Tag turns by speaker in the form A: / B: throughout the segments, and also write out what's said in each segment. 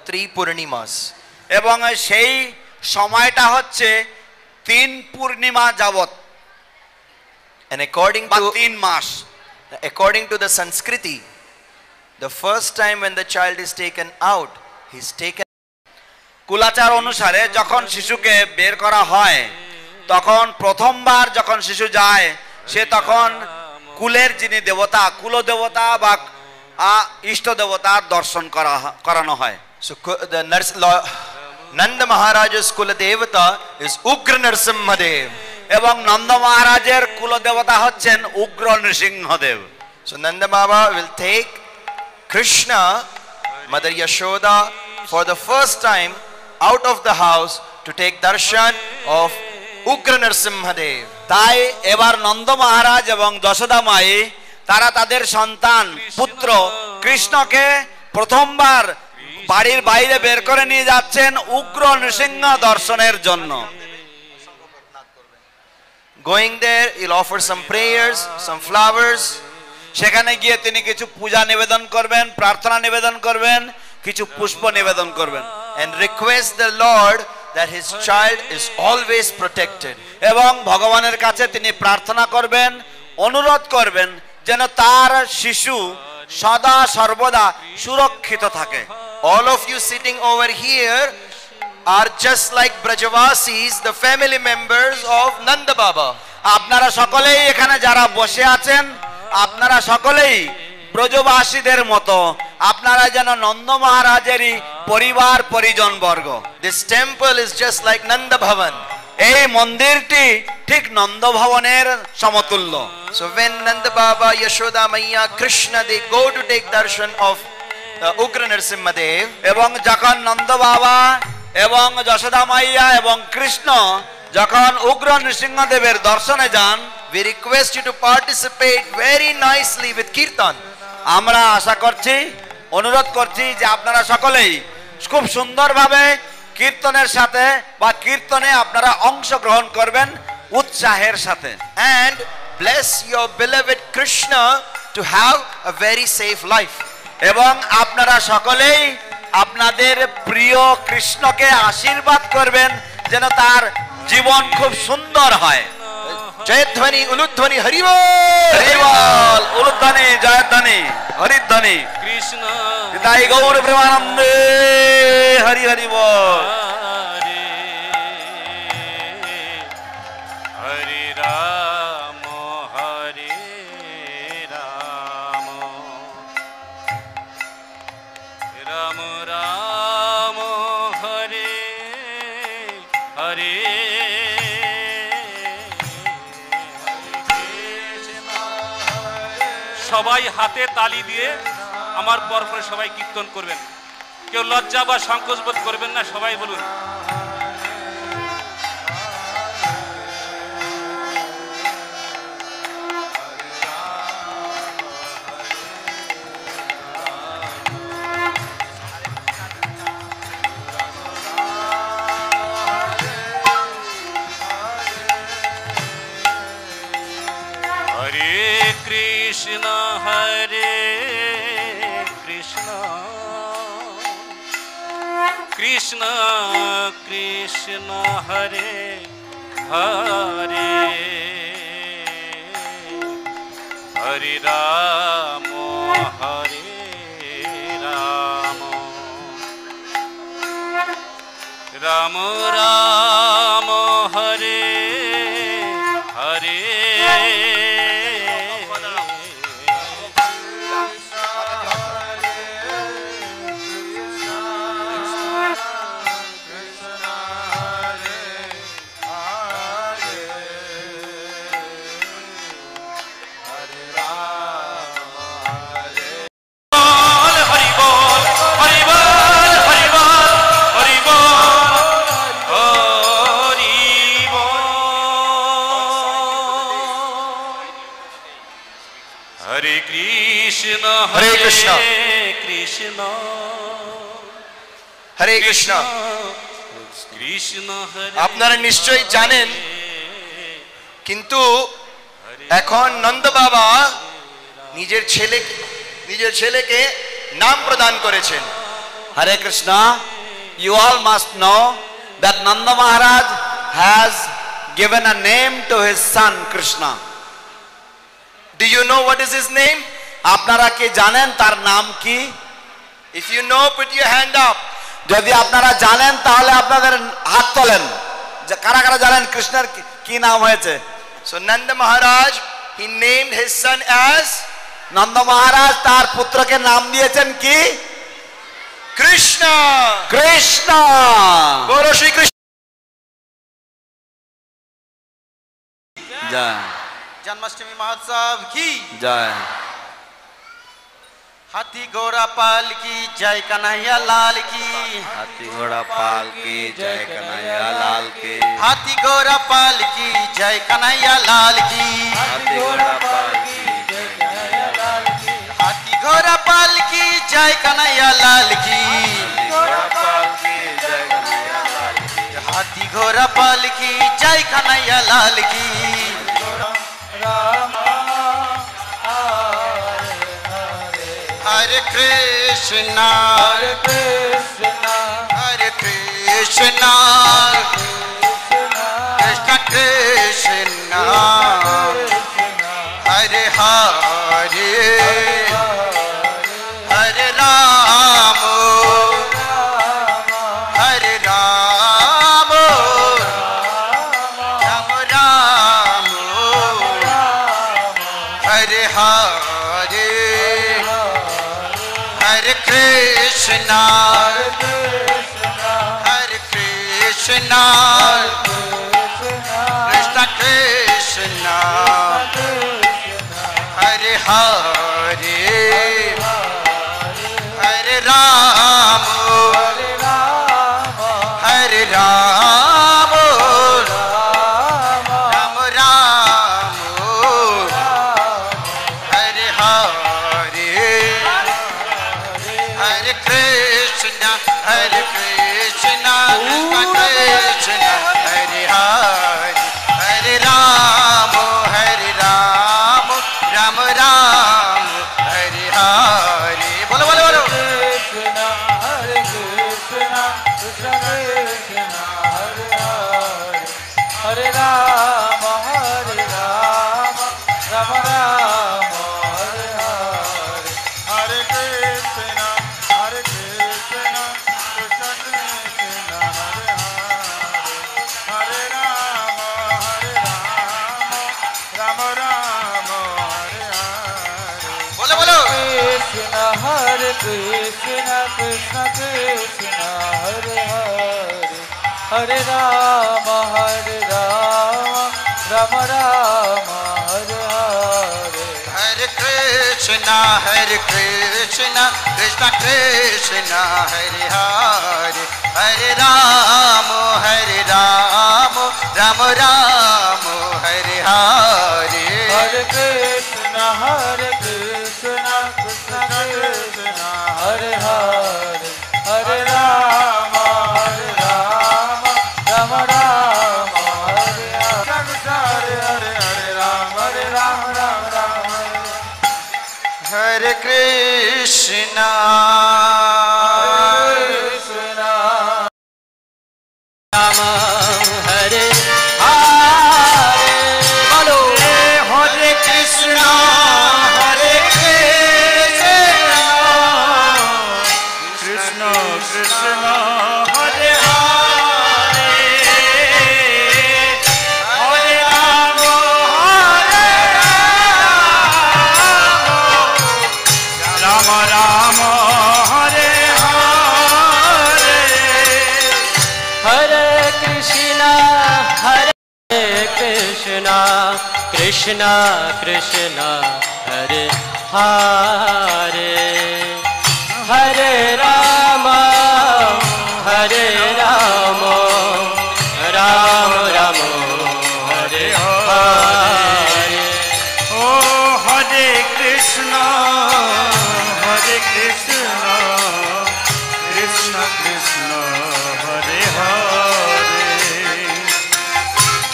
A: 3 Purnimas.
B: এবং সেই সময়টা হচ্ছে 3 পূর্ণিমা যাবত,
A: And according
B: বা
A: to
B: 3 mass.
A: the Sanskriti, the first time when the child is taken out, he's taken.
B: কুলাচার অনুসারে যখন শিশুকে বের করা হয়, তখন প্রথমবার যখন শিশু যায়, সে তখন কুলের যিনি দেবতা, কুলদেবতা বা ইষ্ট দেবতার দর্শন করানো হয়।
A: So the Nanda Maharaja's Kula Devata is Ugra Narasimhadev.
B: এবং নন্দ মহারাজের কুলদেবতা হচ্ছেন উগ্র Nrisinghadev.
A: So Nanda Baba will take Krishna, Mother Yashoda, for the first time out of the house to take darshan of Ugra Narasimhadev.
B: তাই এবার নন্দ মহারাজ এবং যশোদা মাই তারা তাদের সন্তান পুত্র কৃষ্ণকে প্রথমবার বাড়ির বাইরে বের করে নিয়ে যাচ্ছেন উগ্র নৃসিংহ দর্শনের জন্য।
A: Going there, he'll offer some prayers, some flowers.
B: সেখানে গিয়ে তিনি কিছু পূজা নিবেদন করবেন, প্রার্থনা নিবেদন করবেন, কিছু পুষ্প নিবেদন করবেন,
A: and request the Lord that his child is always protected.
B: এবং ভগবানের কাছে তিনি প্রার্থনা করবেন, অনুরোধ করবেন যেন তার শিশু সদা সর্বদা সুরক্ষিত থাকে।
A: All of you sitting over here are just like Brajavasis, the family members of Nanda Baba.
B: আপনারা সকলেই এখানে যারা বসে আছেন, আপনারা সকলেই ব্রজবাসীদের মতো, আপনারা যেন নন্দ মহারাজেরই পরিবার পরিজন বর্গ।
A: This temple is just like Nanda Bhavan.
B: এই মন্দিরটি ঠিক নন্দ ভবনের সমতুল্য।
A: So when Nanda Baba, Yashoda Maiya, Krishna, they go to take darshan of Ugra Narasimhadev,
B: এবং যখন নন্দ বাবা এবং যশোদা মাইয়া এবং কৃষ্ণ যখন উগ্র নৃসিংহদেবের দর্শনে যান,
A: we request you to participate very nicely with Kirtan.
B: আমরা আশা করছি, অনুরোধ করছি যে আপনারা সকলেই খুব সুন্দরভাবে কীর্তনের সাথে বা কীর্তনে আপনারা অংশগ্রহণ করবেন উৎসাহের সাথে।
A: And bless your beloved Krishna to have a very safe life.
B: এবং আপনারা সকলেই আপনাদের প্রিয় কৃষ্ণকে আশীর্বাদ করবেন যেন তার জীবন খুব সুন্দর হয়।
A: জয়ধ্বনি উলুধ্বনি হরি বল,
B: হরি বল, উলুধ্বনি জয়ধ্বনি হরিধ্বনি
C: কৃষ্ণ
B: তাই গৌর প্রেমানন্দে হরি হরি বল।
C: হরে রাম হরে রাম রাম রাম হরে হরে সবাই হাতে তালি দিয়ে আমার পর পরে সবাই কীর্তন করবেন, কেউ লজ্জা বা সংকোচ বোধ করবেন না, সবাই বলুন হরে কৃষ্ণ হরে কৃষ্ণ কৃষ্ণ কৃষ্ণ হরে হরে হরে রাম হরে Ram Ram Ram Hare Hare
A: Hare Krishna.
C: Krishna
A: হরে কৃষ্ণ।
C: কৃষ্ণ হরে
A: আপনারা নিশ্চয়ই জানেন, কিন্তু এখন নন্দ বাবা নিজের ছেলেকে নাম প্রদান করেছেন।
B: Hare Krishna. You all must know that Nanda Maharaj has given a name to his son Krishna.
A: Do you know what is his name?
B: আপনারা কি জানেন তার নাম কি?
A: If you know, put your hand up.
B: যদি আপনারা জানেন তাহলে আপনাদের হাত তোলেন। কারা কারা জানেন কৃষ্ণের কি নাম হয়েছে?
A: So Nanda Maharaj, he named his son as
B: Nanda মহারাজ তার পুত্রকে নাম দিয়েছেন কি?
A: Krishna.
B: Krishna.
A: Goro Shri Krishna.
B: জয়
A: जन्माष्टमी महोत्सव की
B: জয়।
A: हाथी घोड़ा पाल की जय कन्हैया लाल की।
B: हाथी घोड़ा पाल की जय कन्हैया लाल की।
A: हाथी घोड़ा पाल की जय कन्हैया लाल की।
B: हाथी घोड़ा पाल की जय कन्हैया लाल की।
A: हाथी घोड़ा पाल की जय कन्हैया लाल की।
B: घोड़ा पाल की जय कन्हैया लाल की।
A: हाथी घोड़ा पाल की जय कन्हैया लाल की। हरे कृष्णा
D: हरे कृष्णा
A: हरे कृष्णा कृष्ण कृष्णा हरे हरे हरे राम हरे राम राम राम हरे हरे हरे कृष्णा हरे कृष्णा कृष्ण कृष्णा हरे हरे हरे राम हरे राम राम राम हरे हरे हरे कृष्णा कृष्ण कृष्ण हरे हरे हरे राम राम राम हरे हरे बोलो बोलो बोलो
D: कृष्णा हरे कृष्णा कृष्ण कृष्णा हरे हरे हरे राम राम राम हरे हरे हरे कृष्णा कृष्ण कृष्ण हरे हरे हरे राम राम राम हरे हरे
A: बोलो बोलो
D: कृष्ण हरे कृष्ण कृष्ण कृष्ण हरे हरे हरे राम राम राम हरे हरे
A: हरे कृष्णा कृष्ण कृष्ण हरे हरे हरे राम राम राम हरे हरे
D: हरे कृष्ण कृष्ण कृष्ण हरे हरे हरे राम राम राम हरे हरे हरे राम राम राम
A: हरे कृष्णा
D: राम हरे हरे बोलो
A: हरे कृष्णा कृष्ण कृष्ण हरे हरे हरे राम राम राम हरे हरे
D: हरे कृष्णा कृष्ण कृष्ण हरे हरे हरे राम राम राम हरे हरे
A: ओ हरे Krishna Krishna Krishna Hare Hare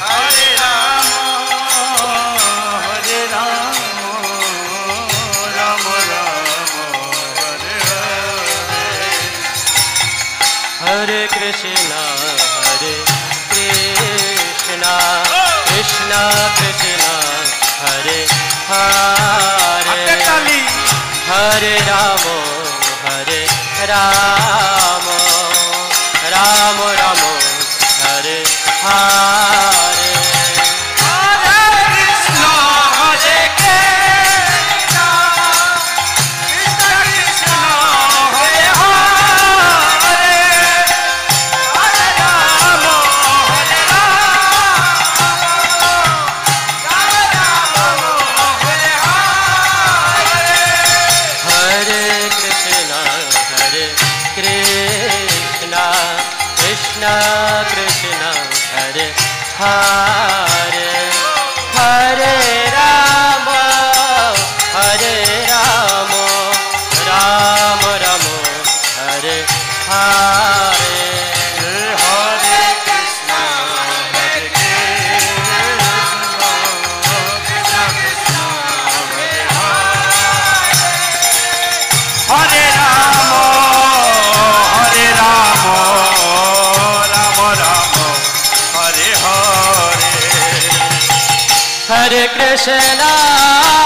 A: Hare Ram Ram Ram Hare Hare
D: Hare Krishna Krishna Krishna Hare Hare Hare Rama Rama Rama Rama Hare Hare Krishna Hare Hare Hare Rama Rama Rama Hare Hare Hare Krishna Krishna Krishna Hare Hare Hare Rama Hare Krishna